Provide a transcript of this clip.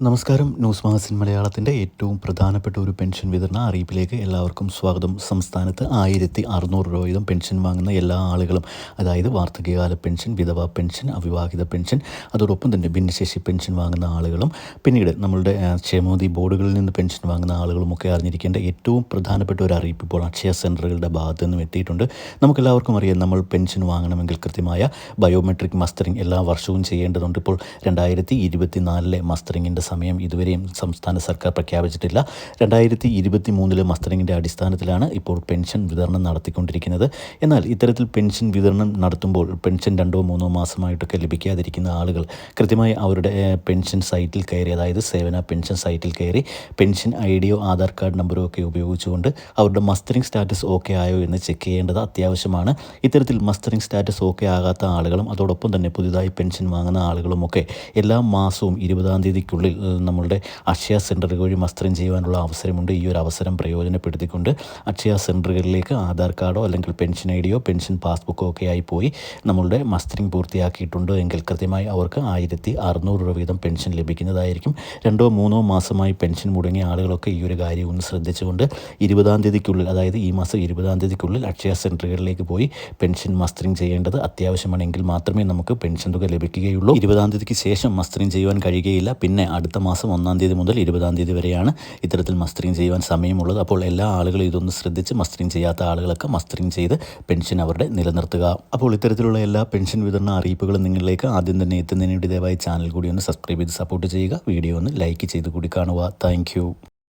നമസ്കാരം. News magazine മലയാളത്തിൻ്റെ ഏറ്റവും പ്രധാനപ്പെട്ട ഒരു പെൻഷൻ വിതരണ അറിയിപ്പിലേക്ക് എല്ലാവർക്കും സ്വാഗതം. സംസ്ഥാനത്ത് 1600 രൂപ വീതം പെൻഷൻ വാങ്ങുന്ന എല്ലാ ആളുകളും, അതായത് വാർദ്ധക്യകാല പെൻഷൻ, വിധവാ പെൻഷൻ, അവിവാഹിത പെൻഷൻ, അതോടൊപ്പം തന്നെ ഭിന്നശേഷി പെൻഷൻ വാങ്ങുന്ന ആളുകളും പിന്നീട് നമ്മളുടെ ക്ഷേമനിധി ബോർഡുകളിൽ നിന്ന് പെൻഷൻ വാങ്ങുന്ന ആളുകളുമൊക്കെ അറിഞ്ഞിരിക്കേണ്ട ഏറ്റവും പ്രധാനപ്പെട്ട ഒരു അറിയിപ്പ് ഇപ്പോൾ അക്ഷയ സെൻറ്ററുകളുടെ ഭാഗത്തു നിന്നും എത്തിയിട്ടുണ്ട്. നമുക്കെല്ലാവർക്കും അറിയാം, നമ്മൾ പെൻഷൻ വാങ്ങണമെങ്കിൽ കൃത്യമായ ബയോമെട്രിക് മസ്റ്ററിംഗ് എല്ലാ വർഷവും ചെയ്യേണ്ടതുണ്ട്. ഇപ്പോൾ 2024 മസ്റ്ററിങ്ങിൻ്റെ സമയം ഇതുവരെയും സംസ്ഥാന സർക്കാർ പ്രഖ്യാപിച്ചിട്ടില്ല. 2023 മസ്റ്ററിങ്ങിൻ്റെ അടിസ്ഥാനത്തിലാണ് ഇപ്പോൾ പെൻഷൻ വിതരണം നടത്തിക്കൊണ്ടിരിക്കുന്നത്. എന്നാൽ ഇത്തരത്തിൽ പെൻഷൻ വിതരണം നടത്തുമ്പോൾ പെൻഷൻ 2-3 മാസമായിട്ടൊക്കെ ലഭിക്കാതിരിക്കുന്ന ആളുകൾ കൃത്യമായി അവരുടെ പെൻഷൻ സൈറ്റിൽ കയറി, അതായത് സേവന പെൻഷൻ സൈറ്റിൽ കയറി പെൻഷൻ ഐഡിയോ ആധാർ കാർഡ് നമ്പറോ ഒക്കെ ഉപയോഗിച്ചുകൊണ്ട് അവരുടെ മസ്റ്ററിംഗ് സ്റ്റാറ്റസ് ഓക്കെ ആയോ എന്ന് ചെക്ക് ചെയ്യേണ്ടത് അത്യാവശ്യമാണ്. ഇത്തരത്തിൽ മസ്റ്ററിംഗ് സ്റ്റാറ്റസ് ഓക്കെ ആകാത്ത ആളുകളും അതോടൊപ്പം തന്നെ പുതുതായി പെൻഷൻ വാങ്ങുന്ന ആളുകളുമൊക്കെ എല്ലാ മാസവും 20-ാം തീയതിക്കുള്ളിൽ നമ്മളുടെ അക്ഷയ സെൻറ്ററുകൾ വഴി മസ്റ്ററിംഗ് ചെയ്യുവാനുള്ള അവസരമുണ്ട്. ഈ ഒരു അവസരം പ്രയോജനപ്പെടുത്തിക്കൊണ്ട് അക്ഷയ സെൻറ്ററുകളിലേക്ക് ആധാർ കാർഡോ അല്ലെങ്കിൽ പെൻഷൻ ഐഡിയോ പെൻഷൻ പാസ്ബുക്കോ ഒക്കെ ആയി പോയി നമ്മളുടെ മസ്റ്ററിംഗ് പൂർത്തിയാക്കിയിട്ടുണ്ട് എങ്കിൽ കൃത്യമായി അവർക്ക് 1600 രൂപ വീതം പെൻഷൻ ലഭിക്കുന്നതായിരിക്കും. 2-3 മാസമായി പെൻഷൻ മുടങ്ങിയ ആളുകളൊക്കെ ഈ ഒരു കാര്യം ഒന്ന് ശ്രദ്ധിച്ചുകൊണ്ട് 20-ാം തീയതിക്കുള്ളിൽ, അതായത് ഈ മാസം 20-ാം തീയതിക്കുള്ളിൽ അക്ഷയ സെൻറ്ററുകളിലേക്ക് പോയി പെൻഷൻ മസ്റ്ററിംഗ് ചെയ്യേണ്ടത് അത്യാവശ്യമാണ്. എങ്കിൽ മാത്രമേ നമുക്ക് പെൻഷൻ തുക ലഭിക്കുകയുള്ളൂ. 20-ാം തീയതിക്ക് ശേഷം മസ്റ്ററിംഗ് ചെയ്യുവാൻ കഴിയുകയില്ല. പിന്നെ അടുത്ത മാസം 1-ാം തീയതി മുതൽ 20-ാം തീയതി വരെയാണ് ഇത്തരത്തിൽ മസ്റ്ററിംഗ് ചെയ്യുവാൻ സമയമുള്ളത്. അപ്പോൾ എല്ലാ ആളുകളും ഇതൊന്ന് ശ്രദ്ധിച്ച് മസ്റ്ററിംഗ് ചെയ്യാത്ത ആളുകളൊക്കെ മസ്റ്ററിംഗ് ചെയ്ത് പെൻഷൻ അവരുടെ നിലനിർത്തുക. അപ്പോൾ ഇത്തരത്തിലുള്ള എല്ലാ പെൻഷൻ വിതരണ അറിയിപ്പുകളും നിങ്ങളിലേക്ക് ആദ്യം തന്നെ എത്തുന്നതിന് വേണ്ടി ദയവായി ചാനൽ കൂടി ഒന്ന് സബ്സ്ക്രൈബ് ചെയ്ത് സപ്പോർട്ട് ചെയ്യുക. വീഡിയോ ഒന്ന് ലൈക്ക് ചെയ്ത് കൂടി കാണുക. താങ്ക്